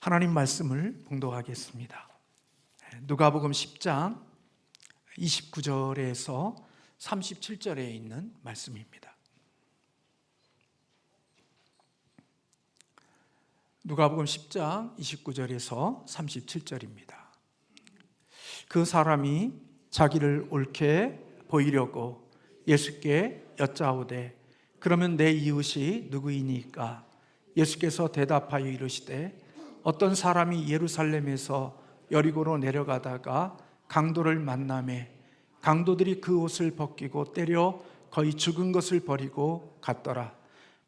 하나님 말씀을 봉독하겠습니다. 누가복음 10장 29절에서 37절에 있는 말씀입니다. 누가복음 10장 29절에서 37절입니다. 그 사람이 자기를 옳게 보이려고 예수께 여짜오되 그러면 내 이웃이 누구이니까? 예수께서 대답하여 이르시되 어떤 사람이 예루살렘에서 여리고로 내려가다가 강도를 만나매 강도들이 그 옷을 벗기고 때려 거의 죽은 것을 버리고 갔더라.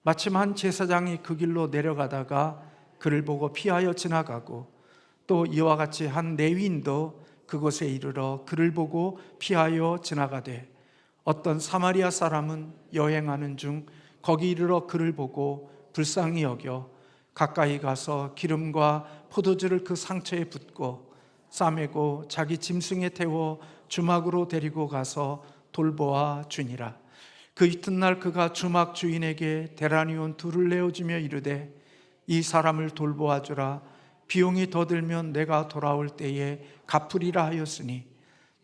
마침 한 제사장이 그 길로 내려가다가 그를 보고 피하여 지나가고 또 이와 같이 한 레위인도 그곳에 이르러 그를 보고 피하여 지나가되 어떤 사마리아 사람은 여행하는 중 거기 이르러 그를 보고 불쌍히 여겨 가까이 가서 기름과 포도주를 그 상처에 붓고 싸매고 자기 짐승에 태워 주막으로 데리고 가서 돌보아 주니라. 그 이튿날 그가 주막 주인에게 대라니온 둘을 내어주며 이르되 이 사람을 돌보아 주라. 비용이 더 들면 내가 돌아올 때에 갚으리라 하였으니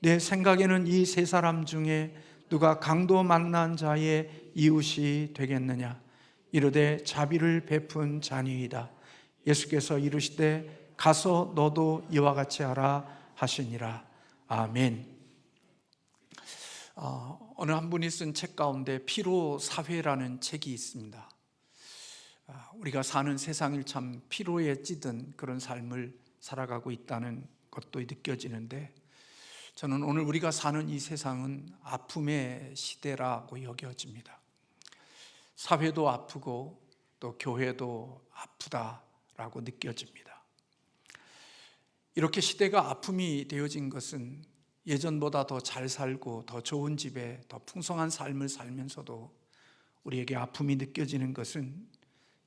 내 생각에는 이 세 사람 중에 누가 강도 만난 자의 이웃이 되겠느냐? 이르되 자비를 베푼 자니이다. 예수께서 이르시되 가서 너도 이와 같이 하라 하시니라. 아멘. 어느 한 분이 쓴 책 가운데 피로사회라는 책이 있습니다. 우리가 사는 세상이 참 피로에 찌든 그런 삶을 살아가고 있다는 것도 느껴지는데, 저는 오늘 우리가 사는 이 세상은 아픔의 시대라고 여겨집니다. 사회도 아프고 또 교회도 아프다라고 느껴집니다. 이렇게 시대가 아픔이 되어진 것은 예전보다 더 잘 살고 더 좋은 집에 더 풍성한 삶을 살면서도 우리에게 아픔이 느껴지는 것은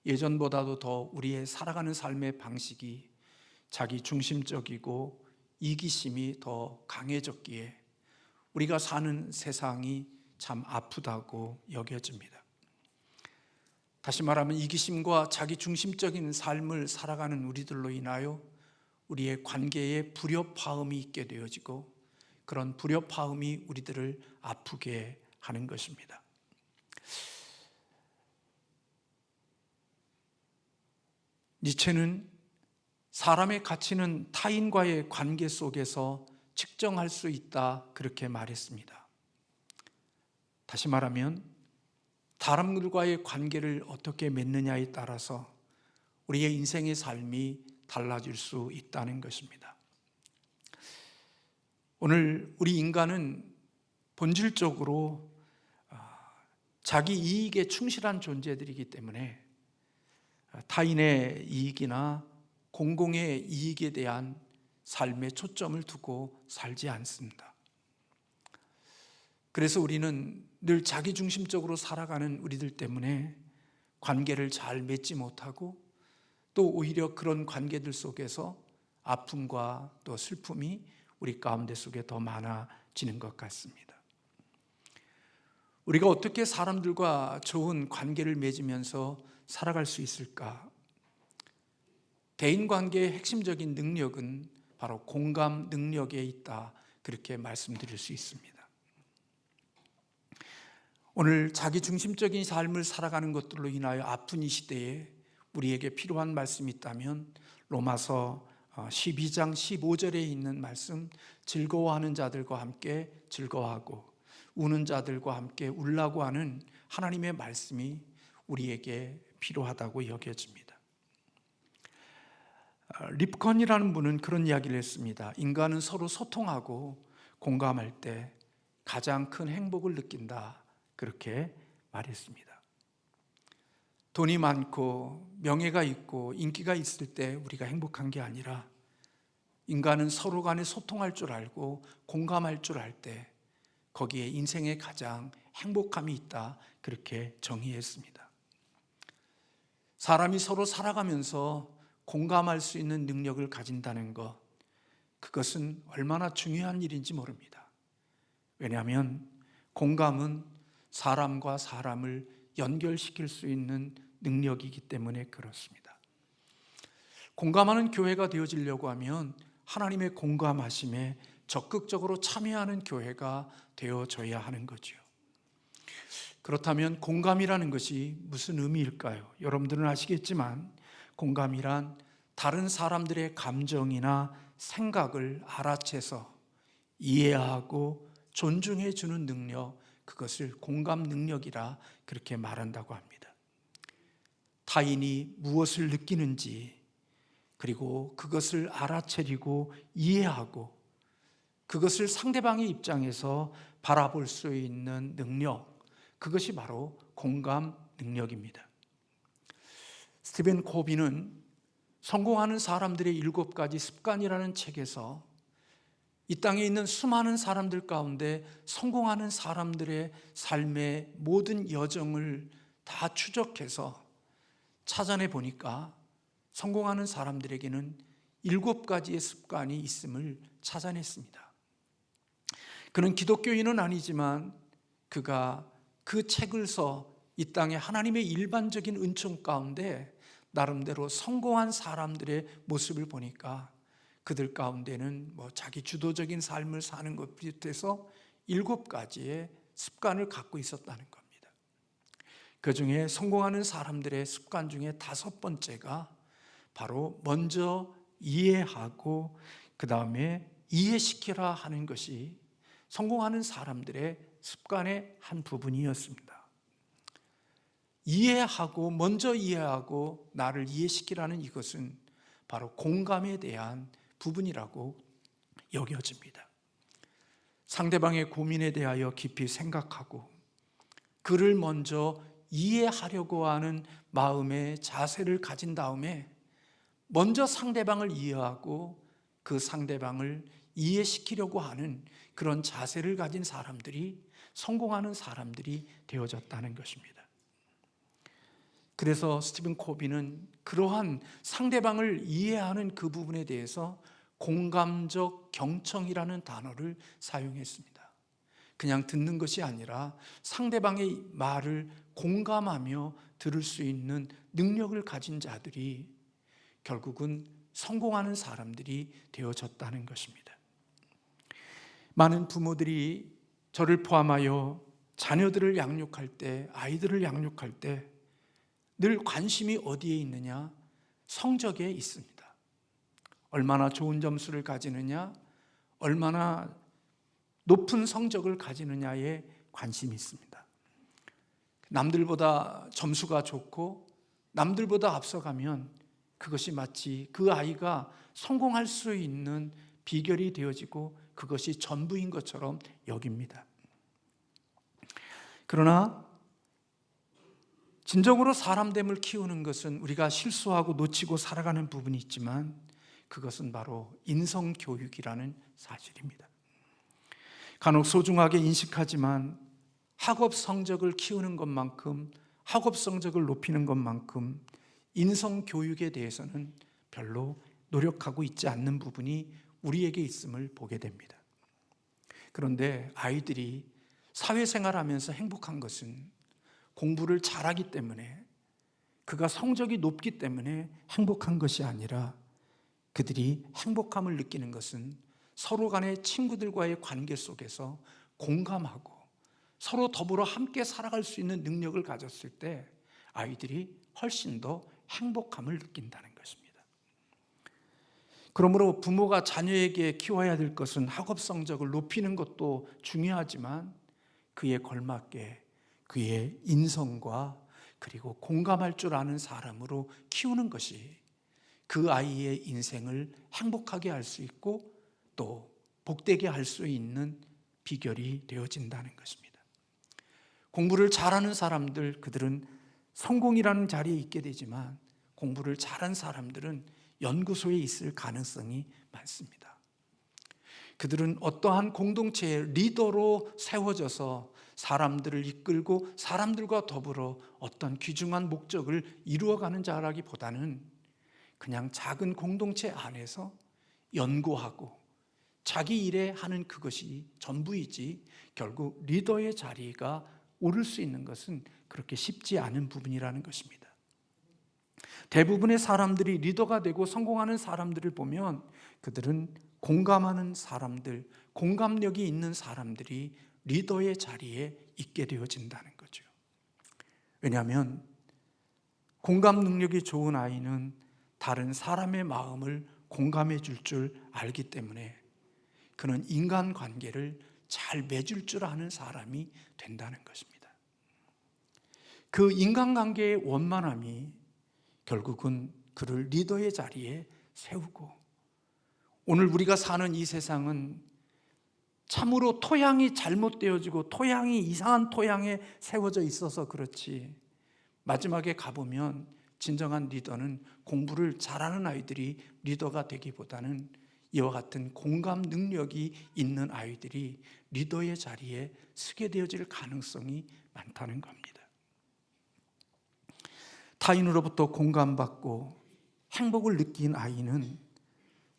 예전보다도 더 우리의 살아가는 삶의 방식이 자기 중심적이고 이기심이 더 강해졌기에 우리가 사는 세상이 참 아프다고 여겨집니다. 다시 말하면 이기심과 자기 중심적인 삶을 살아가는 우리들로 인하여 우리의 관계에 불협화음이 있게 되어지고 그런 불협화음이 우리들을 아프게 하는 것입니다. 니체는 사람의 가치는 타인과의 관계 속에서 측정할 수 있다, 그렇게 말했습니다. 다시 말하면 사람들과의 관계를 어떻게 맺느냐에 따라서 우리의 인생의 삶이 달라질 수 있다는 것입니다. 오늘 우리 인간은 본질적으로 자기 이익에 충실한 존재들이기 때문에 타인의 이익이나 공공의 이익에 대한 삶에 초점을 두고 살지 않습니다. 그래서 우리는 늘 자기중심적으로 살아가는 우리들 때문에 관계를 잘 맺지 못하고 또 오히려 그런 관계들 속에서 아픔과 또 슬픔이 우리 가운데 속에 더 많아지는 것 같습니다. 우리가 어떻게 사람들과 좋은 관계를 맺으면서 살아갈 수 있을까? 대인관계의 핵심적인 능력은 바로 공감 능력에 있다, 그렇게 말씀드릴 수 있습니다. 오늘 자기중심적인 삶을 살아가는 것들로 인하여 아픈 이 시대에 우리에게 필요한 말씀이 있다면 로마서 12장 15절에 있는 말씀, 즐거워하는 자들과 함께 즐거워하고 우는 자들과 함께 울라고 하는 하나님의 말씀이 우리에게 필요하다고 여겨집니다. 립컨이라는 분은 그런 이야기를 했습니다. 인간은 서로 소통하고 공감할 때 가장 큰 행복을 느낀다, 그렇게 말했습니다. 돈이 많고 명예가 있고 인기가 있을 때 우리가 행복한 게 아니라 인간은 서로 간에 소통할 줄 알고 공감할 줄 알 때 거기에 인생에 가장 행복함이 있다, 그렇게 정의했습니다. 사람이 서로 살아가면서 공감할 수 있는 능력을 가진다는 것, 그것은 얼마나 중요한 일인지 모릅니다. 왜냐하면 공감은 사람과 사람을 연결시킬 수 있는 능력이기 때문에 그렇습니다. 공감하는 교회가 되어지려고 하면 하나님의 공감하심에 적극적으로 참여하는 교회가 되어져야 하는 거죠. 그렇다면 공감이라는 것이 무슨 의미일까요? 여러분들은 아시겠지만 공감이란 다른 사람들의 감정이나 생각을 알아채서 이해하고 존중해 주는 능력, 그것을 공감 능력이라 그렇게 말한다고 합니다. 타인이 무엇을 느끼는지, 그리고 그것을 알아채리고 이해하고 그것을 상대방의 입장에서 바라볼 수 있는 능력, 그것이 바로 공감 능력입니다. 스티븐 코비는 성공하는 사람들의 7가지 습관이라는 책에서 이 땅에 있는 수많은 사람들 가운데 성공하는 사람들의 삶의 모든 여정을 다 추적해서 찾아내 보니까 성공하는 사람들에게는 7가지의 습관이 있음을 찾아냈습니다. 그는 기독교인은 아니지만 그가 그 책을 써 이 땅에 하나님의 일반적인 은총 가운데 나름대로 성공한 사람들의 모습을 보니까 그들 가운데는 자기 주도적인 삶을 사는 것 비롯해서 7가지의 습관을 갖고 있었다는 겁니다. 그 중에 성공하는 사람들의 습관 중에 5번째가 바로 먼저 이해하고 그 다음에 이해시키라 하는 것이 성공하는 사람들의 습관의 한 부분이었습니다. 이해하고 먼저 이해하고 나를 이해시키라는 이것은 바로 공감에 대한 부분이라고 여겨집니다. 상대방의 고민에 대하여 깊이 생각하고 그를 먼저 이해하려고 하는 마음의 자세를 가진 다음에 먼저 상대방을 이해하고 그 상대방을 이해시키려고 하는 그런 자세를 가진 사람들이 성공하는 사람들이 되어졌다는 것입니다. 그래서 스티븐 코비는 그러한 상대방을 이해하는 그 부분에 대해서 공감적 경청이라는 단어를 사용했습니다. 그냥 듣는 것이 아니라 상대방의 말을 공감하며 들을 수 있는 능력을 가진 자들이 결국은 성공하는 사람들이 되어졌다는 것입니다. 많은 부모들이 저를 포함하여 자녀들을 양육할 때, 아이들을 양육할 때 늘 관심이 어디에 있느냐? 성적에 있습니다. 얼마나 좋은 점수를 가지느냐? 얼마나 높은 성적을 가지느냐에 관심이 있습니다. 남들보다 점수가 좋고 남들보다 앞서가면 그것이 마치 그 아이가 성공할 수 있는 비결이 되어지고 그것이 전부인 것처럼 여깁니다. 그러나 진정으로 사람됨을 키우는 것은 우리가 실수하고 놓치고 살아가는 부분이 있지만 그것은 바로 인성교육이라는 사실입니다. 간혹 소중하게 인식하지만 학업 성적을 키우는 것만큼, 학업 성적을 높이는 것만큼 인성교육에 대해서는 별로 노력하고 있지 않는 부분이 우리에게 있음을 보게 됩니다. 그런데 아이들이 사회생활하면서 행복한 것은 공부를 잘하기 때문에, 그가 성적이 높기 때문에 행복한 것이 아니라 그들이 행복함을 느끼는 것은 서로 간의 친구들과의 관계 속에서 공감하고 서로 더불어 함께 살아갈 수 있는 능력을 가졌을 때 아이들이 훨씬 더 행복함을 느낀다는 것입니다. 그러므로 부모가 자녀에게 키워야 될 것은 학업 성적을 높이는 것도 중요하지만 그에 걸맞게 그의 인성과 그리고 공감할 줄 아는 사람으로 키우는 것이 그 아이의 인생을 행복하게 할 수 있고 또 복되게 할 수 있는 비결이 되어진다는 것입니다. 공부를 잘하는 사람들, 그들은 성공이라는 자리에 있게 되지만 공부를 잘한 사람들은 연구소에 있을 가능성이 많습니다. 그들은 어떠한 공동체의 리더로 세워져서 사람들을 이끌고 사람들과 더불어 어떤 귀중한 목적을 이루어가는 자라기보다는 그냥 작은 공동체 안에서 연구하고 자기 일에 하는 그것이 전부이지 결국 리더의 자리가 오를 수 있는 것은 그렇게 쉽지 않은 부분이라는 것입니다. 대부분의 사람들이 리더가 되고 성공하는 사람들을 보면 그들은 공감하는 사람들, 공감력이 있는 사람들이 리더의 자리에 있게 되어진다는 거죠. 왜냐하면 공감 능력이 좋은 아이는 다른 사람의 마음을 공감해 줄 알기 때문에 그는 인간관계를 잘 맺을 줄 아는 사람이 된다는 것입니다. 그 인간관계의 원만함이 결국은 그를 리더의 자리에 세우고, 오늘 우리가 사는 이 세상은 참으로 토양이 잘못되어지고 토양이 이상한 토양에 세워져 있어서 그렇지, 마지막에 가보면 진정한 리더는 공부를 잘하는 아이들이 리더가 되기보다는 이와 같은 공감 능력이 있는 아이들이 리더의 자리에 서게 되어질 가능성이 많다는 겁니다. 타인으로부터 공감받고 행복을 느낀 아이는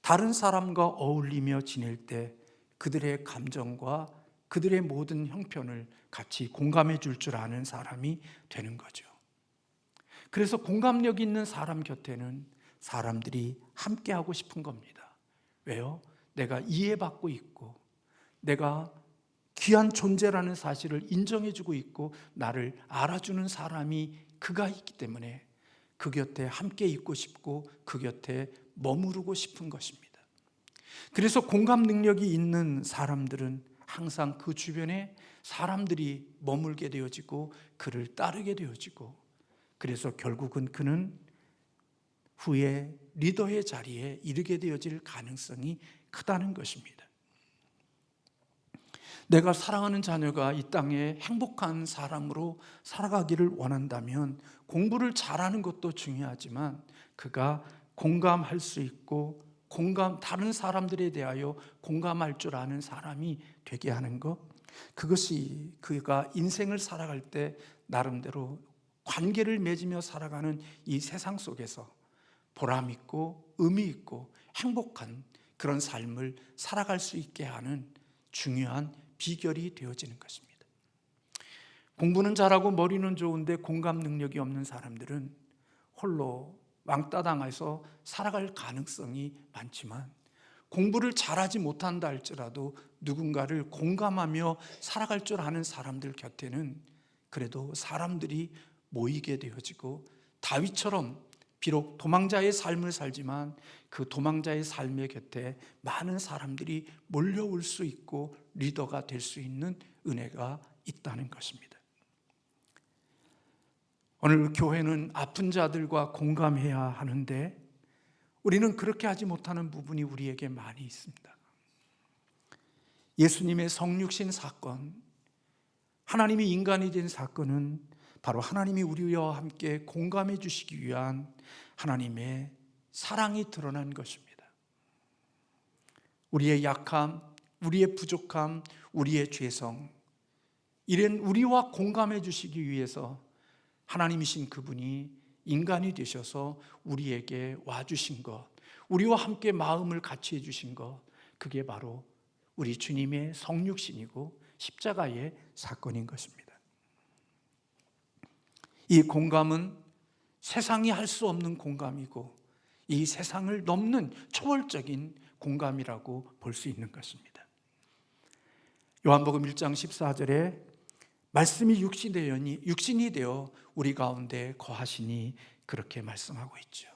다른 사람과 어울리며 지낼 때 그들의 감정과 그들의 모든 형편을 같이 공감해 줄 아는 사람이 되는 거죠. 그래서 공감력 있는 사람 곁에는 사람들이 함께하고 싶은 겁니다. 왜요? 내가 이해받고 있고 내가 귀한 존재라는 사실을 인정해주고 있고 나를 알아주는 사람이 그가 있기 때문에 그 곁에 함께 있고 싶고 그 곁에 머무르고 싶은 것입니다. 그래서 공감 능력이 있는 사람들은 항상 그 주변에 사람들이 머물게 되어지고 그를 따르게 되어지고, 그래서 결국은 그는 후에 리더의 자리에 이르게 되어질 가능성이 크다는 것입니다. 내가 사랑하는 자녀가 이 땅에 행복한 사람으로 살아가기를 원한다면 공부를 잘하는 것도 중요하지만 그가 공감할 수 있고 다른 사람들에 대하여 공감할 줄 아는 사람이 되게 하는 것, 그것이 그가 인생을 살아갈 때 나름대로 관계를 맺으며 살아가는 이 세상 속에서 보람 있고 의미 있고 행복한 그런 삶을 살아갈 수 있게 하는 중요한 비결이 되어지는 것입니다. 공부는 잘하고 머리는 좋은데 공감 능력이 없는 사람들은 홀로 왕따 당해서 살아갈 가능성이 많지만, 공부를 잘하지 못한다 할지라도 누군가를 공감하며 살아갈 줄 아는 사람들 곁에는 그래도 사람들이 모이게 되어지고, 다윗처럼 비록 도망자의 삶을 살지만 그 도망자의 삶의 곁에 많은 사람들이 몰려올 수 있고 리더가 될 수 있는 은혜가 있다는 것입니다. 오늘 교회는 아픈 자들과 공감해야 하는데 우리는 그렇게 하지 못하는 부분이 우리에게 많이 있습니다. 예수님의 성육신 사건, 하나님이 인간이 된 사건은 바로 하나님이 우리와 함께 공감해 주시기 위한 하나님의 사랑이 드러난 것입니다. 우리의 약함, 우리의 부족함, 우리의 죄성, 이런 우리와 공감해 주시기 위해서 하나님이신 그분이 인간이 되셔서 우리에게 와주신 것, 우리와 함께 마음을 같이 해주신 것, 그게 바로 우리 주님의 성육신이고 십자가의 사건인 것입니다. 이 공감은 세상이 할 수 없는 공감이고 이 세상을 넘는 초월적인 공감이라고 볼 수 있는 것입니다. 요한복음 1장 14절에 말씀이 육신이 되어 우리 가운데 거하시니 그렇게 말씀하고 있죠.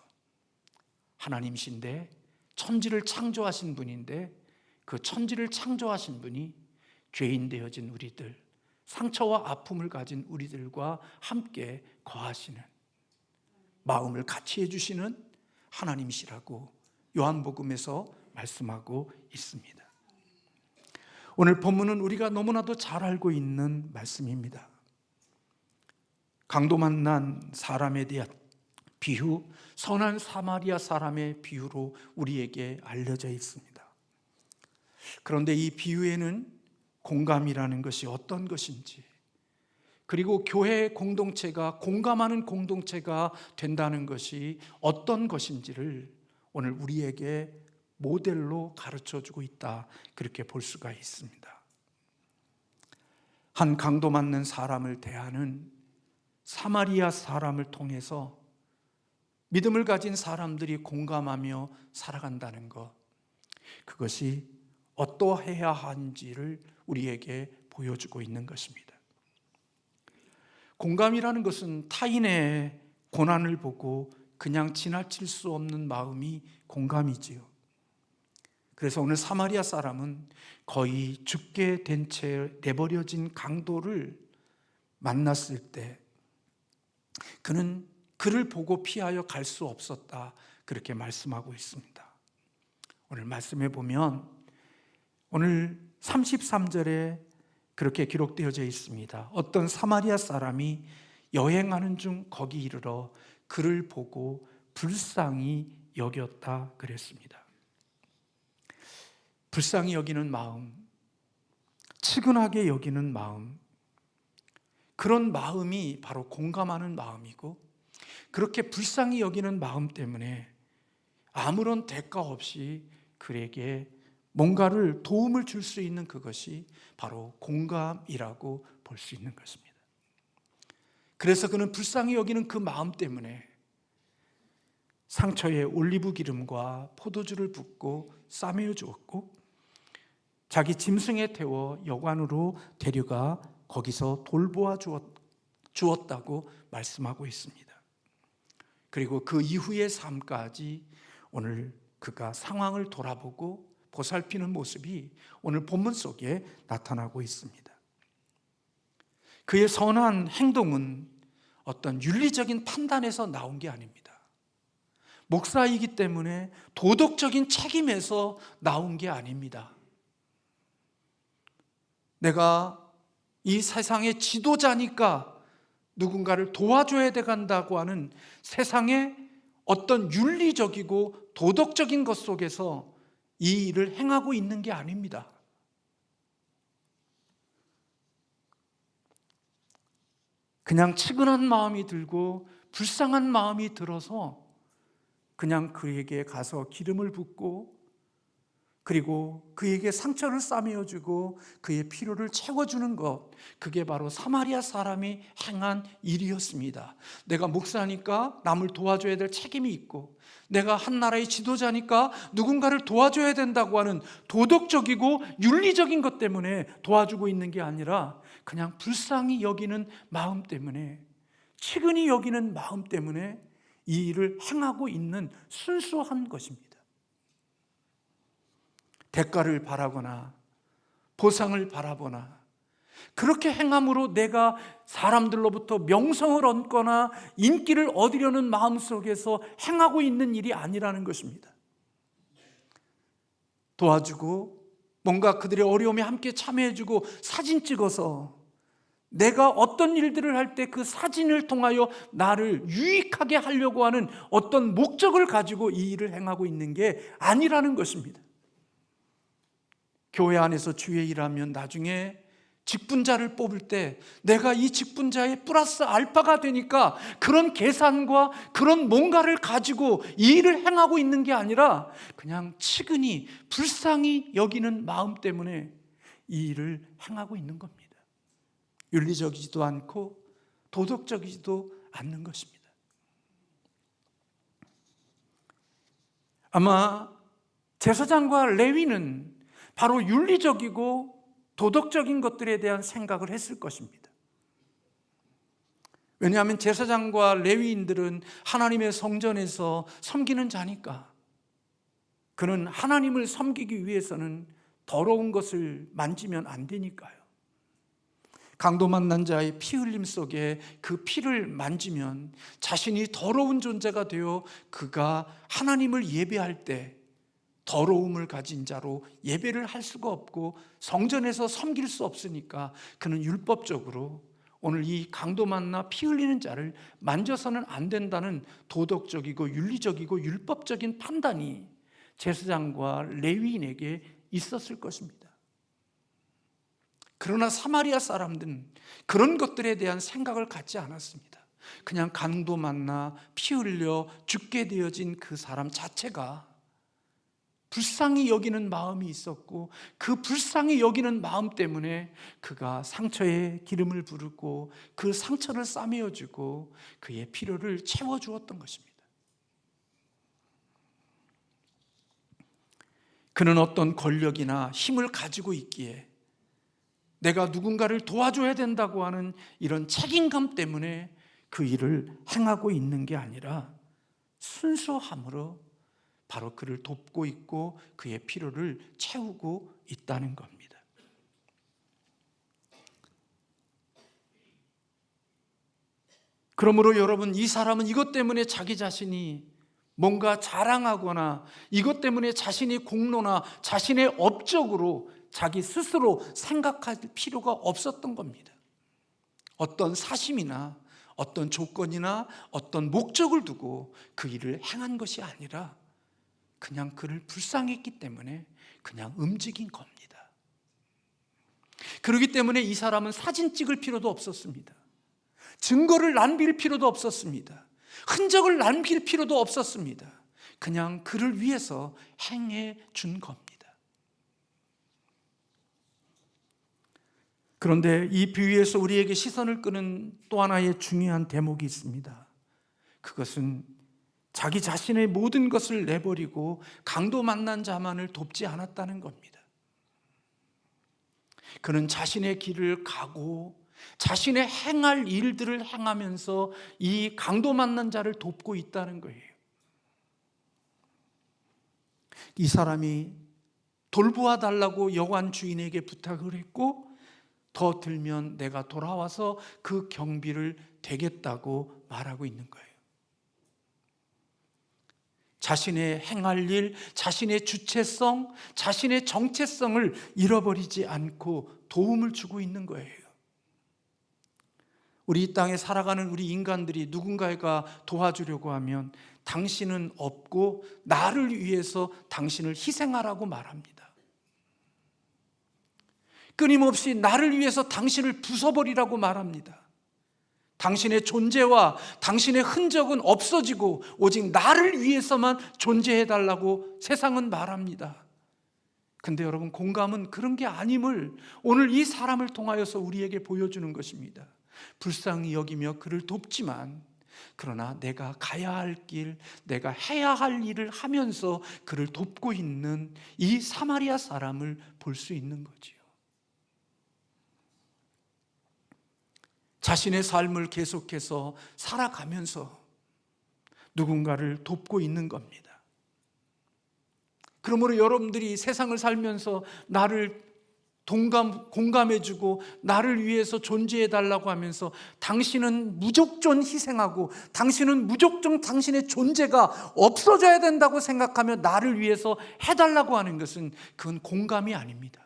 하나님이신데 천지를 창조하신 분인데 그 천지를 창조하신 분이 죄인 되어진 우리들, 상처와 아픔을 가진 우리들과 함께 거하시는, 마음을 같이 해주시는 하나님이시라고 요한복음에서 말씀하고 있습니다. 오늘 본문은 우리가 너무나도 잘 알고 있는 말씀입니다. 강도 만난 사람에 대한 비유, 선한 사마리아 사람의 비유로 우리에게 알려져 있습니다. 그런데 이 비유에는 공감이라는 것이 어떤 것인지, 그리고 교회 공동체가 공감하는 공동체가 된다는 것이 어떤 것인지를 오늘 우리에게 모델로 가르쳐주고 있다, 그렇게 볼 수가 있습니다. 한 강도 맞는 사람을 대하는 사마리아 사람을 통해서 믿음을 가진 사람들이 공감하며 살아간다는 것, 그것이 어떠해야 하는지를 우리에게 보여주고 있는 것입니다. 공감이라는 것은 타인의 고난을 보고 그냥 지나칠 수 없는 마음이 공감이지요. 그래서 오늘 사마리아 사람은 거의 죽게 된 채 내버려진 강도를 만났을 때 그는 그를 보고 피하여 갈 수 없었다, 그렇게 말씀하고 있습니다. 오늘 말씀해 보면 오늘 33절에 그렇게 기록되어져 있습니다. 어떤 사마리아 사람이 여행하는 중 거기 이르러 그를 보고 불쌍히 여겼다 그랬습니다. 불쌍히 여기는 마음, 측은하게 여기는 마음, 그런 마음이 바로 공감하는 마음이고, 그렇게 불쌍히 여기는 마음 때문에 아무런 대가 없이 그에게 뭔가를 도움을 줄 수 있는 그것이 바로 공감이라고 볼 수 있는 것입니다. 그래서 그는 불쌍히 여기는 그 마음 때문에 상처에 올리브 기름과 포도주를 붓고 싸매어 주었고, 자기 짐승에 태워 여관으로 데려가 거기서 돌보아 주었다고 말씀하고 있습니다. 그리고 그 이후의 삶까지 오늘 그가 상황을 돌아보고 보살피는 모습이 오늘 본문 속에 나타나고 있습니다. 그의 선한 행동은 어떤 윤리적인 판단에서 나온 게 아닙니다. 목사이기 때문에 도덕적인 책임에서 나온 게 아닙니다. 내가 이 세상의 지도자니까 누군가를 도와줘야 돼간다고 하는 세상의 어떤 윤리적이고 도덕적인 것 속에서 이 일을 행하고 있는 게 아닙니다. 그냥 측은한 마음이 들고 불쌍한 마음이 들어서 그냥 그에게 가서 기름을 붓고, 그리고 그에게 상처를 싸매어 주고 그의 필요를 채워주는 것, 그게 바로 사마리아 사람이 행한 일이었습니다. 내가 목사니까 남을 도와줘야 될 책임이 있고, 내가 한 나라의 지도자니까 누군가를 도와줘야 된다고 하는 도덕적이고 윤리적인 것 때문에 도와주고 있는 게 아니라 그냥 불쌍히 여기는 마음 때문에, 측은히 여기는 마음 때문에 이 일을 행하고 있는 순수한 것입니다. 대가를 바라거나 보상을 바라거나 그렇게 행함으로 내가 사람들로부터 명성을 얻거나 인기를 얻으려는 마음 속에서 행하고 있는 일이 아니라는 것입니다. 도와주고 뭔가 그들의 어려움에 함께 참여해주고 사진 찍어서 내가 어떤 일들을 할 때 그 사진을 통하여 나를 유익하게 하려고 하는 어떤 목적을 가지고 이 일을 행하고 있는 게 아니라는 것입니다. 교회 안에서 주의 일하면 나중에 직분자를 뽑을 때 내가 이 직분자의 플러스 알파가 되니까 그런 계산과 그런 뭔가를 가지고 이 일을 행하고 있는 게 아니라 그냥 측은히 불쌍히 여기는 마음 때문에 이 일을 행하고 있는 겁니다. 윤리적이지도 않고 도덕적이지도 않는 것입니다. 아마 제사장과 레위는 바로 윤리적이고 도덕적인 것들에 대한 생각을 했을 것입니다. 왜냐하면 제사장과 레위인들은 하나님의 성전에서 섬기는 자니까, 그는 하나님을 섬기기 위해서는 더러운 것을 만지면 안 되니까요. 강도 만난 자의 피 흘림 속에 그 피를 만지면 자신이 더러운 존재가 되어 그가 하나님을 예배할 때 더러움을 가진 자로 예배를 할 수가 없고 성전에서 섬길 수 없으니까 그는 율법적으로 오늘 이 강도 만나 피 흘리는 자를 만져서는 안 된다는 도덕적이고 윤리적이고 율법적인 판단이 제사장과 레위인에게 있었을 것입니다. 그러나 사마리아 사람들은 그런 것들에 대한 생각을 갖지 않았습니다. 그냥 강도 만나 피 흘려 죽게 되어진 그 사람 자체가 불쌍히 여기는 마음이 있었고, 그 불쌍히 여기는 마음 때문에 그가 상처에 기름을 부르고 그 상처를 싸매어 주고 그의 필요를 채워주었던 것입니다. 그는 어떤 권력이나 힘을 가지고 있기에 내가 누군가를 도와줘야 된다고 하는 이런 책임감 때문에 그 일을 행하고 있는 게 아니라 순수함으로 바로 그를 돕고 있고 그의 필요를 채우고 있다는 겁니다. 그러므로 여러분, 이 사람은 이것 때문에 자기 자신이 뭔가 자랑하거나 이것 때문에 자신이 공로나 자신의 업적으로 자기 스스로 생각할 필요가 없었던 겁니다. 어떤 사심이나 어떤 조건이나 어떤 목적을 두고 그 일을 행한 것이 아니라 그냥 그를 불쌍했기 때문에 그냥 움직인 겁니다. 그렇기 때문에 이 사람은 사진 찍을 필요도 없었습니다. 증거를 남길 필요도 없었습니다. 흔적을 남길 필요도 없었습니다. 그냥 그를 위해서 행해 준 겁니다. 그런데 이 비유에서 우리에게 시선을 끄는 또 하나의 중요한 대목이 있습니다. 그것은 자기 자신의 모든 것을 내버리고 강도 만난 자만을 돕지 않았다는 겁니다. 그는 자신의 길을 가고 자신의 행할 일들을 행하면서 이 강도 만난 자를 돕고 있다는 거예요. 이 사람이 돌보아 달라고 여관 주인에게 부탁을 했고 더 들면 내가 돌아와서 그 경비를 대겠다고 말하고 있는 거예요. 자신의 행할 일, 자신의 주체성, 자신의 정체성을 잃어버리지 않고 도움을 주고 있는 거예요. 우리 이 땅에 살아가는 우리 인간들이 누군가가 도와주려고 하면 당신은 없고 나를 위해서 당신을 희생하라고 말합니다. 끊임없이 나를 위해서 당신을 부숴버리라고 말합니다. 당신의 존재와 당신의 흔적은 없어지고 오직 나를 위해서만 존재해달라고 세상은 말합니다. 근데 여러분, 공감은 그런 게 아님을 오늘 이 사람을 통하여서 우리에게 보여주는 것입니다. 불쌍히 여기며 그를 돕지만 그러나 내가 가야 할 길, 내가 해야 할 일을 하면서 그를 돕고 있는 이 사마리아 사람을 볼 수 있는 거지요. 자신의 삶을 계속해서 살아가면서 누군가를 돕고 있는 겁니다. 그러므로 여러분들이 세상을 살면서 나를 공감해주고 나를 위해서 존재해달라고 하면서 당신은 무조건 희생하고 당신은 무조건 당신의 존재가 없어져야 된다고 생각하며 나를 위해서 해달라고 하는 것은 그건 공감이 아닙니다.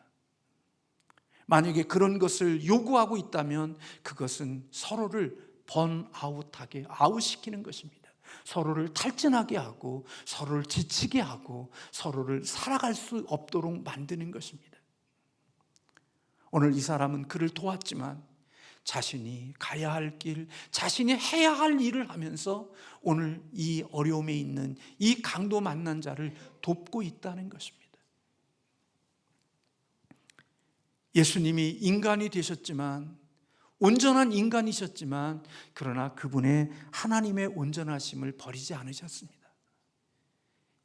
만약에 그런 것을 요구하고 있다면 그것은 서로를 번아웃하게 아웃시키는 것입니다. 서로를 탈진하게 하고 서로를 지치게 하고 서로를 살아갈 수 없도록 만드는 것입니다. 오늘 이 사람은 그를 도왔지만 자신이 가야 할 길, 자신이 해야 할 일을 하면서 오늘 이 어려움에 있는 이 강도 만난 자를 돕고 있다는 것입니다. 예수님이 인간이 되셨지만, 온전한 인간이셨지만 그러나 그분의 하나님의 온전하심을 버리지 않으셨습니다.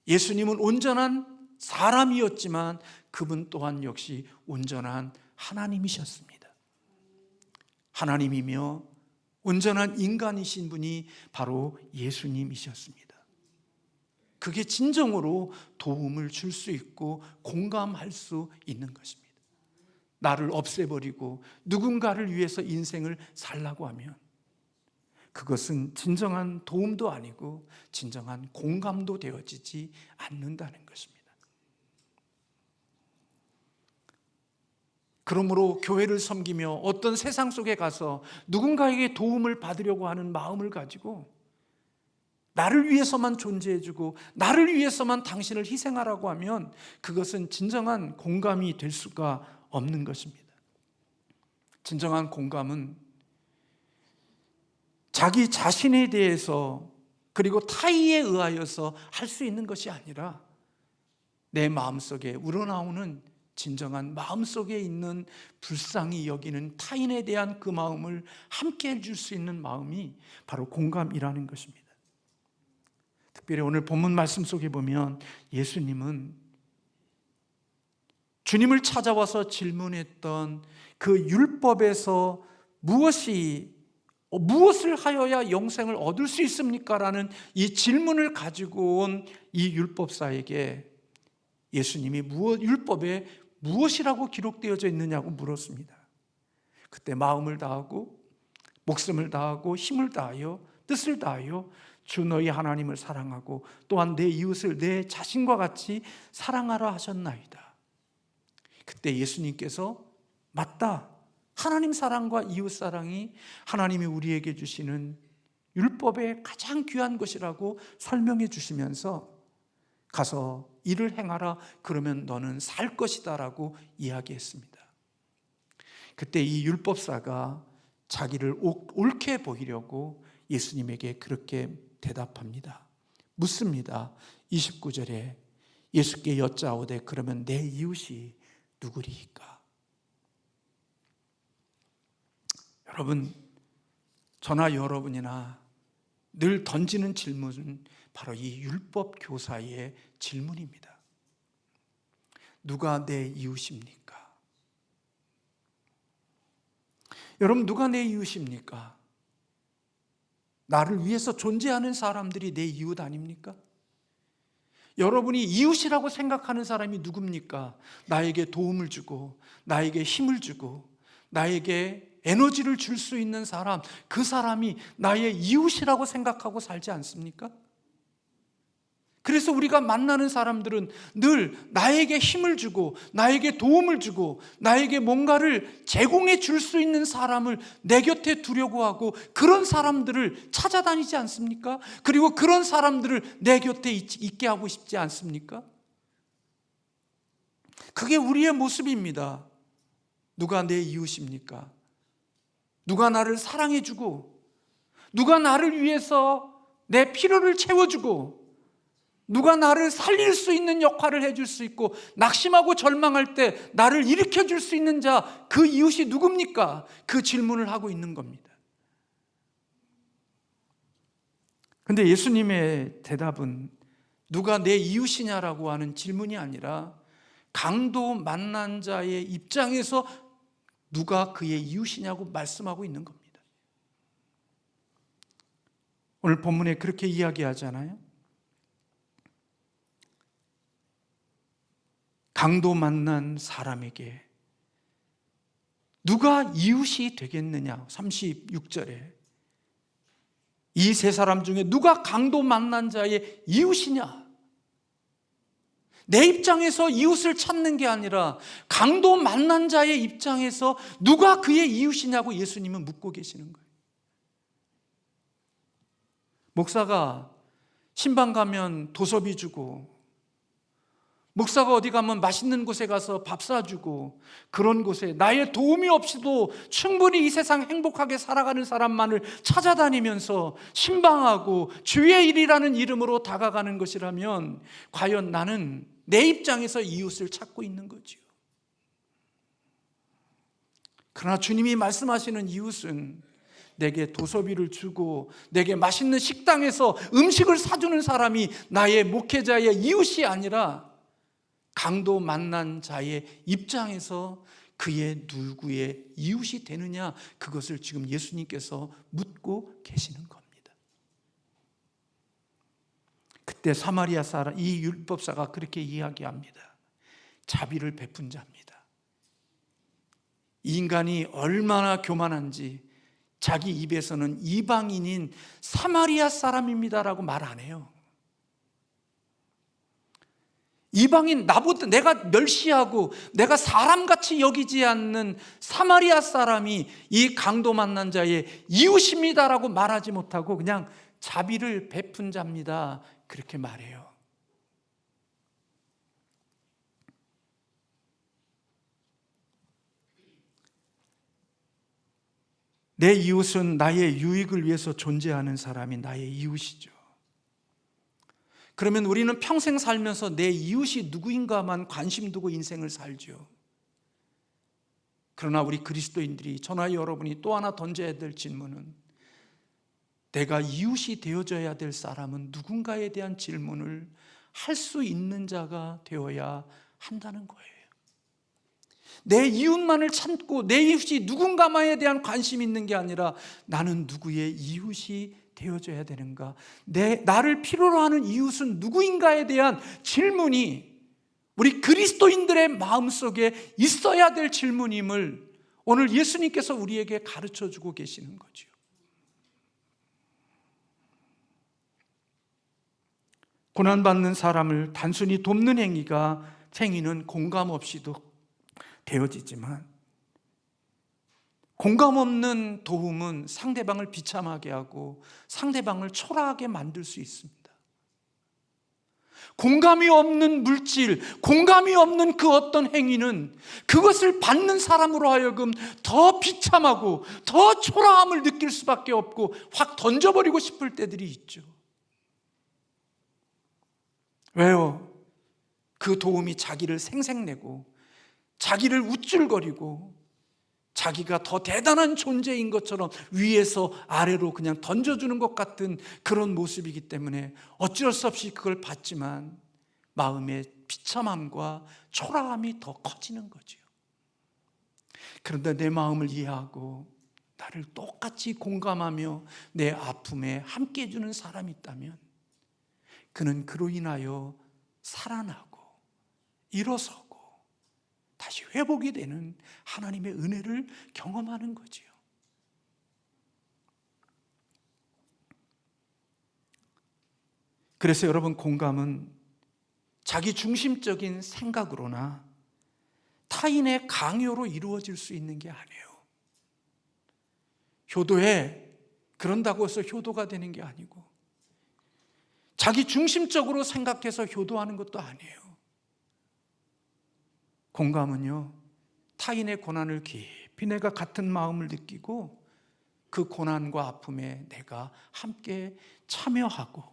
예수님은 온전한 사람이었지만 그분 또한 역시 온전한 하나님이셨습니다. 하나님이며 온전한 인간이신 분이 바로 예수님이셨습니다. 그게 진정으로 도움을 줄 수 있고 공감할 수 있는 것입니다. 나를 없애버리고 누군가를 위해서 인생을 살라고 하면 그것은 진정한 도움도 아니고 진정한 공감도 되어지지 않는다는 것입니다. 그러므로 교회를 섬기며 어떤 세상 속에 가서 누군가에게 도움을 받으려고 하는 마음을 가지고 나를 위해서만 존재해주고 나를 위해서만 당신을 희생하라고 하면 그것은 진정한 공감이 될 수가 없는 것입니다. 진정한 공감은 자기 자신에 대해서 그리고 타의에 의하여서 할 수 있는 것이 아니라 내 마음속에 우러나오는 진정한 마음속에 있는 불쌍히 여기는 타인에 대한 그 마음을 함께 해줄 수 있는 마음이 바로 공감이라는 것입니다. 특별히 오늘 본문 말씀 속에 보면 예수님은 주님을 찾아와서 질문했던 그 율법에서 무엇을 하여야 영생을 얻을 수 있습니까? 라는 이 질문을 가지고 온 이 율법사에게 예수님이 율법에 무엇이라고 기록되어져 있느냐고 물었습니다. 그때 마음을 다하고 목숨을 다하고 힘을 다하여 뜻을 다하여 주 너희 하나님을 사랑하고 또한 내 이웃을 내 자신과 같이 사랑하라 하셨나이다. 그때 예수님께서 맞다, 하나님 사랑과 이웃 사랑이 하나님이 우리에게 주시는 율법의 가장 귀한 것이라고 설명해 주시면서 가서 이를 행하라, 그러면 너는 살 것이다 라고 이야기했습니다. 그때 이 율법사가 자기를 옳게 보이려고 예수님에게 그렇게 대답합니다. 묻습니다. 29절에 예수께 여짜오되 그러면 내 이웃이 누구리이까? 여러분, 저나 여러분이나 늘 던지는 질문은 바로 이 율법 교사의 질문입니다. 누가 내 이웃입니까? 여러분, 누가 내 이웃입니까? 나를 위해서 존재하는 사람들이 내 이웃 아닙니까? 여러분이 이웃이라고 생각하는 사람이 누굽니까? 나에게 도움을 주고 나에게 힘을 주고 나에게 에너지를 줄 수 있는 사람, 그 사람이 나의 이웃이라고 생각하고 살지 않습니까? 그래서 우리가 만나는 사람들은 늘 나에게 힘을 주고 나에게 도움을 주고 나에게 뭔가를 제공해 줄 수 있는 사람을 내 곁에 두려고 하고 그런 사람들을 찾아다니지 않습니까? 그리고 그런 사람들을 내 곁에 있게 하고 싶지 않습니까? 그게 우리의 모습입니다. 누가 내 이웃입니까? 누가 나를 사랑해 주고 누가 나를 위해서 내 필요를 채워주고 누가 나를 살릴 수 있는 역할을 해줄 수 있고 낙심하고 절망할 때 나를 일으켜 줄 수 있는 자, 그 이웃이 누굽니까? 그 질문을 하고 있는 겁니다. 그런데 예수님의 대답은 누가 내 이웃이냐라고 하는 질문이 아니라 강도 만난 자의 입장에서 누가 그의 이웃이냐고 말씀하고 있는 겁니다. 오늘 본문에 그렇게 이야기하잖아요. 강도 만난 사람에게 누가 이웃이 되겠느냐? 36절에 이 세 사람 중에 누가 강도 만난 자의 이웃이냐? 내 입장에서 이웃을 찾는 게 아니라 강도 만난 자의 입장에서 누가 그의 이웃이냐고 예수님은 묻고 계시는 거예요. 목사가 신방 가면 도서비 주고 목사가 어디 가면 맛있는 곳에 가서 밥 사주고 그런 곳에 나의 도움이 없이도 충분히 이 세상 행복하게 살아가는 사람만을 찾아다니면서 신방하고 주의 일이라는 이름으로 다가가는 것이라면 과연 나는 내 입장에서 이웃을 찾고 있는 거지요. 그러나 주님이 말씀하시는 이웃은 내게 도서비를 주고 내게 맛있는 식당에서 음식을 사주는 사람이 나의 목회자의 이웃이 아니라 강도 만난 자의 입장에서 그의 누구의 이웃이 되느냐, 그것을 지금 예수님께서 묻고 계시는 겁니다. 그때 사마리아 사람, 이 율법사가 그렇게 이야기합니다. 자비를 베푼 자입니다. 이 인간이 얼마나 교만한지 자기 입에서는 이방인인 사마리아 사람입니다라고 말 안 해요. 이방인, 나보다 내가 멸시하고 내가 사람같이 여기지 않는 사마리아 사람이 이 강도 만난 자의 이웃입니다라고 말하지 못하고 그냥 자비를 베푼 자입니다, 그렇게 말해요. 내 이웃은 나의 유익을 위해서 존재하는 사람이 나의 이웃이죠. 그러면 우리는 평생 살면서 내 이웃이 누구인가만 관심 두고 인생을 살죠. 그러나 우리 그리스도인들이, 저나 여러분이 또 하나 던져야 될 질문은 내가 이웃이 되어져야 될 사람은 누군가에 대한 질문을 할 수 있는 자가 되어야 한다는 거예요. 내 이웃만을 찾고 내 이웃이 누군가만에 대한 관심이 있는 게 아니라 나는 누구의 이웃이 되어줘야 되는가, 나를 필요로 하는 이웃은 누구인가에 대한 질문이 우리 그리스도인들의 마음속에 있어야 될 질문임을 오늘 예수님께서 우리에게 가르쳐주고 계시는 거죠. 고난받는 사람을 단순히 돕는 행위는 공감 없이도 되어지지만, 공감 없는 도움은 상대방을 비참하게 하고 상대방을 초라하게 만들 수 있습니다. 공감이 없는 물질, 공감이 없는 그 어떤 행위는 그것을 받는 사람으로 하여금 더 비참하고 더 초라함을 느낄 수밖에 없고 확 던져버리고 싶을 때들이 있죠. 왜요? 그 도움이 자기를 생색내고 자기를 우쭐거리고 자기가 더 대단한 존재인 것처럼 위에서 아래로 그냥 던져주는 것 같은 그런 모습이기 때문에 어쩔 수 없이 그걸 받지만 마음의 비참함과 초라함이 더 커지는 거죠. 그런데 내 마음을 이해하고 나를 똑같이 공감하며 내 아픔에 함께 해주는 사람이 있다면 그는 그로 인하여 살아나고 일어서고 다시 회복이 되는 하나님의 은혜를 경험하는 거지요. 그래서 여러분, 공감은 자기 중심적인 생각으로나 타인의 강요로 이루어질 수 있는 게 아니에요. 효도해, 그런다고 해서 효도가 되는 게 아니고 자기 중심적으로 생각해서 효도하는 것도 아니에요. 공감은요, 타인의 고난을 깊이 내가 같은 마음을 느끼고 그 고난과 아픔에 내가 함께 참여하고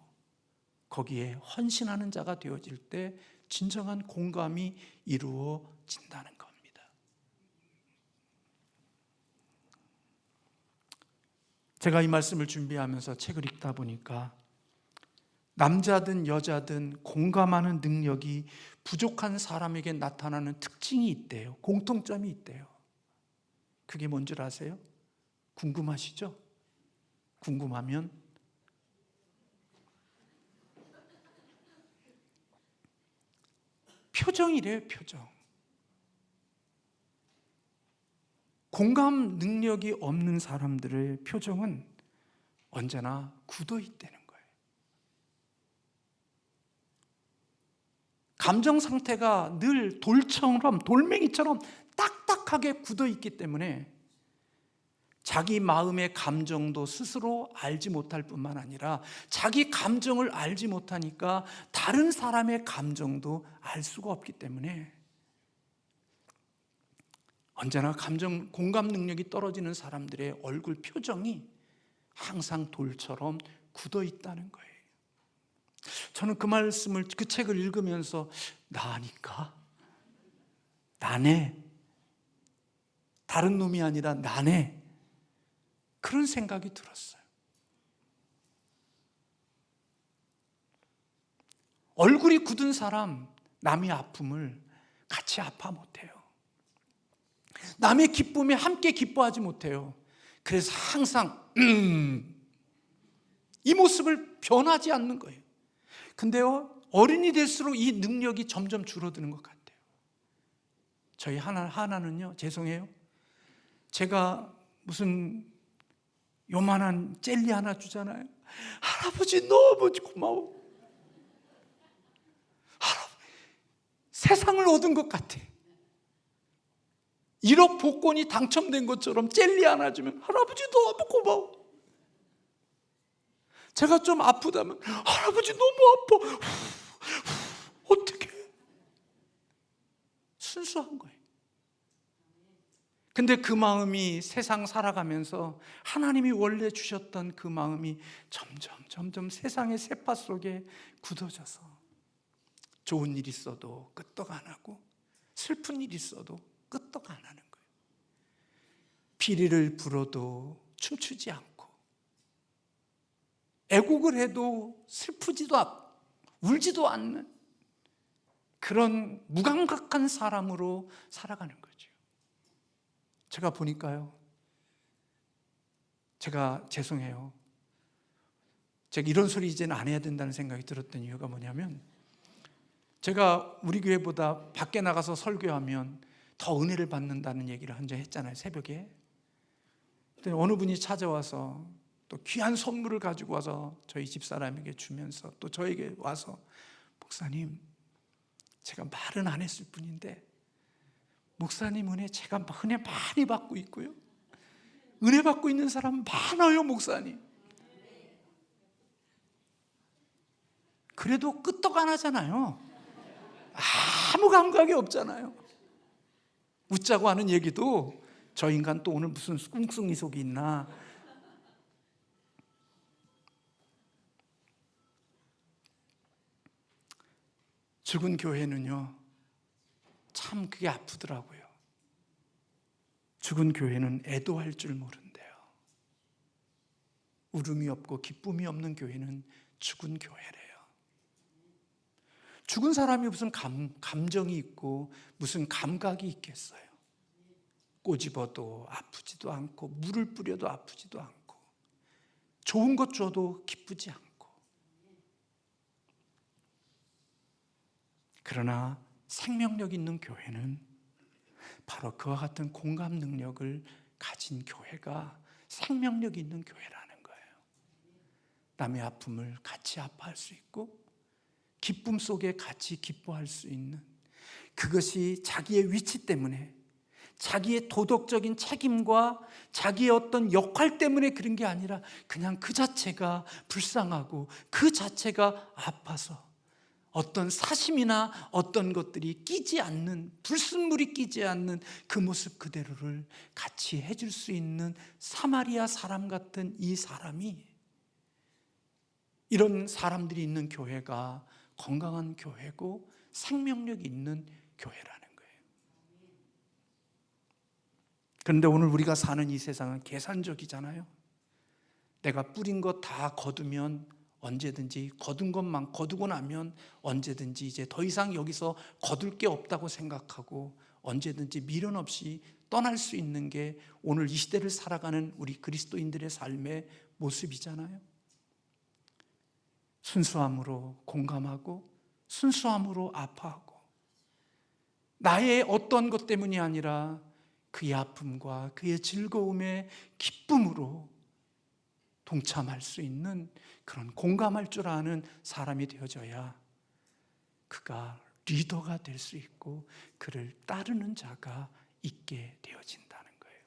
거기에 헌신하는 자가 되어질 때 진정한 공감이 이루어진다는 겁니다. 제가 이 말씀을 준비하면서 책을 읽다 보니까 남자든 여자든 공감하는 능력이 부족한 사람에게 나타나는 특징이 있대요. 공통점이 있대요. 그게 뭔 줄 아세요? 궁금하시죠? 궁금하면 표정이래요. 표정. 공감 능력이 없는 사람들의 표정은 언제나 굳어 있다는 거예요. 감정 상태가 늘 돌처럼, 돌멩이처럼 딱딱하게 굳어 있기 때문에 자기 마음의 감정도 스스로 알지 못할 뿐만 아니라 자기 감정을 알지 못하니까 다른 사람의 감정도 알 수가 없기 때문에 언제나 공감 능력이 떨어지는 사람들의 얼굴 표정이 항상 돌처럼 굳어 있다는 거예요. 저는 그 책을 읽으면서 나 아닌가? 나네? 다른 놈이 아니라 나네? 그런 생각이 들었어요. 얼굴이 굳은 사람, 남의 아픔을 같이 아파 못해요. 남의 기쁨에 함께 기뻐하지 못해요. 그래서 항상 이 모습을 변하지 않는 거예요. 근데요, 어른이 될수록 이 능력이 점점 줄어드는 것 같아요. 저희 하나는요, 죄송해요, 제가 무슨 요만한 젤리 하나 주잖아요. 할아버지 너무 고마워. 세상을 얻은 것 같아. 1억 복권이 당첨된 것처럼 젤리 하나 주면 할아버지 너무 고마워. 제가 좀 아프다면 할아버지 너무 아파. 어떡해. 순수한 거예요. 근데 그 마음이 세상 살아가면서 하나님이 원래 주셨던 그 마음이 점점 세상의 세파 속에 굳어져서 좋은 일 있어도 끄떡 안 하고 슬픈 일 있어도 끄떡 안 하는 거예요. 피리를 불어도 춤추지 않고 애곡을 해도 슬프지도 않고 울지도 않는 그런 무감각한 사람으로 살아가는 거죠. 제가 보니까요, 제가 죄송해요. 제가 이런 소리 이제는 안 해야 된다는 생각이 들었던 이유가 뭐냐면, 제가 우리 교회보다 밖에 나가서 설교하면 더 은혜를 받는다는 얘기를 한 적 했잖아요, 새벽에. 어느 분이 찾아와서 또 귀한 선물을 가지고 와서 저희 집사람에게 주면서 또 저에게 와서, 목사님, 제가 말은 안 했을 뿐인데 목사님 은혜 제가 은혜 많이 받고 있고요, 은혜 받고 있는 사람 많아요 목사님. 그래도 끄떡 안 하잖아요. 아무 감각이 없잖아요. 웃자고 하는 얘기도 저 인간 또 오늘 무슨 꿍꿍이 속이 있나. 죽은 교회는요, 참 그게 아프더라고요. 죽은 교회는 애도할 줄 모른대요. 울음이 없고 기쁨이 없는 교회는 죽은 교회래요. 죽은 사람이 무슨 감정이 있고 무슨 감각이 있겠어요. 꼬집어도 아프지도 않고 물을 뿌려도 아프지도 않고 좋은 것 줘도 기쁘지 않고. 그러나 생명력 있는 교회는 바로 그와 같은 공감 능력을 가진 교회가 생명력 있는 교회라는 거예요. 남의 아픔을 같이 아파할 수 있고 기쁨 속에 같이 기뻐할 수 있는, 그것이 자기의 위치 때문에, 자기의 도덕적인 책임과 자기의 어떤 역할 때문에 그런 게 아니라 그냥 그 자체가 불쌍하고 그 자체가 아파서 어떤 사심이나 어떤 것들이 끼지 않는, 불순물이 끼지 않는 그 모습 그대로를 같이 해줄 수 있는 사마리아 사람 같은 이 사람이, 이런 사람들이 있는 교회가 건강한 교회고 생명력이 있는 교회라는 거예요. 그런데 오늘 우리가 사는 이 세상은 계산적이잖아요. 내가 뿌린 것 다 거두면 언제든지, 거둔 것만 거두고 나면 언제든지 이제 더 이상 여기서 거둘 게 없다고 생각하고 언제든지 미련 없이 떠날 수 있는 게 오늘 이 시대를 살아가는 우리 그리스도인들의 삶의 모습이잖아요. 순수함으로 공감하고 순수함으로 아파하고, 나의 어떤 것 때문이 아니라 그의 아픔과 그의 즐거움의 기쁨으로 동참할 수 있는, 그런 공감할 줄 아는 사람이 되어져야 그가 리더가 될 수 있고 그를 따르는 자가 있게 되어진다는 거예요.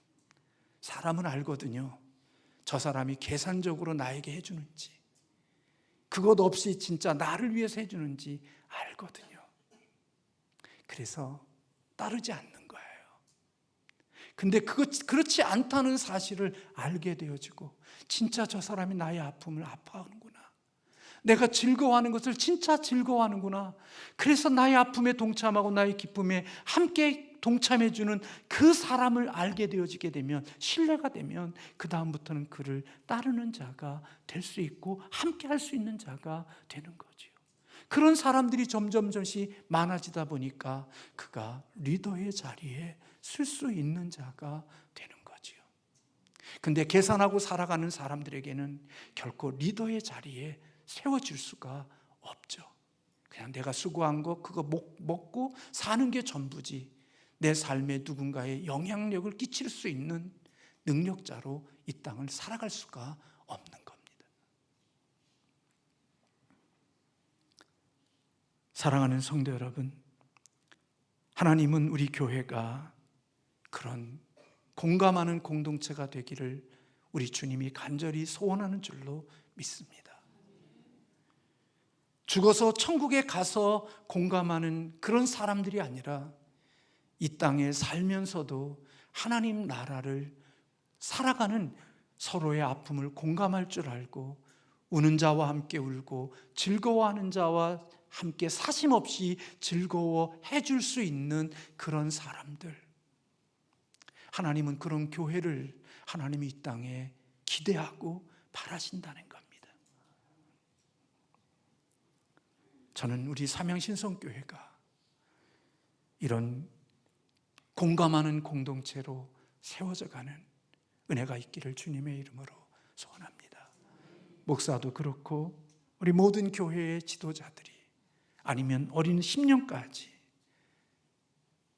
사람은 알거든요. 저 사람이 계산적으로 나에게 해주는지, 그것 없이 진짜 나를 위해서 해주는지 알거든요. 그래서 따르지 않는 거예요. 근데 그렇지 않다는 사실을 알게 되어지고, 진짜 저 사람이 나의 아픔을 아파하는구나, 내가 즐거워하는 것을 진짜 즐거워하는구나, 그래서 나의 아픔에 동참하고 나의 기쁨에 함께 동참해주는 그 사람을 알게 되어지게 되면, 신뢰가 되면 그 다음부터는 그를 따르는 자가 될 수 있고 함께 할 수 있는 자가 되는 거지요. 그런 사람들이 점점씩 많아지다 보니까 그가 리더의 자리에 쓸 수 있는 자가 되는 거지요. 근데 계산하고 살아가는 사람들에게는 결코 리더의 자리에 세워질 수가 없죠. 그냥 내가 수고한 거 그거 먹고 사는 게 전부지, 내 삶에 누군가의 영향력을 끼칠 수 있는 능력자로 이 땅을 살아갈 수가 없는 겁니다. 사랑하는 성도 여러분, 하나님은 우리 교회가 그런 공감하는 공동체가 되기를 우리 주님이 간절히 소원하는 줄로 믿습니다. 죽어서 천국에 가서 공감하는 그런 사람들이 아니라 이 땅에 살면서도 하나님 나라를 살아가는, 서로의 아픔을 공감할 줄 알고 우는 자와 함께 울고 즐거워하는 자와 함께 사심 없이 즐거워해 줄 수 있는 그런 사람들, 하나님은 그런 교회를 하나님이 이 땅에 기대하고 바라신다는 겁니다. 저는 우리 삼양신성교회가 이런 공감하는 공동체로 세워져 가는 은혜가 있기를 주님의 이름으로 소원합니다. 목사도 그렇고 우리 모든 교회의 지도자들이, 아니면 어린 10년까지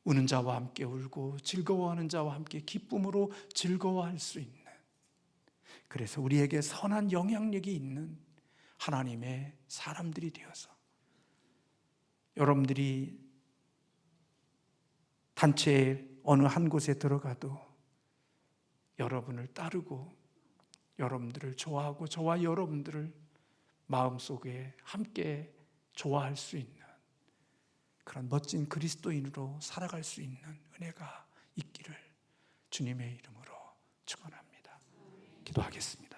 우는 자와 함께 울고 즐거워하는 자와 함께 기쁨으로 즐거워할 수 있는, 그래서 우리에게 선한 영향력이 있는 하나님의 사람들이 되어서 여러분들이 단체의 어느 한 곳에 들어가도 여러분을 따르고 여러분들을 좋아하고 저와 여러분들을 마음속에 함께 좋아할 수 있는 그런 멋진 그리스도인으로 살아갈 수 있는 은혜가 있기를 주님의 이름으로 축원합니다. 기도하겠습니다.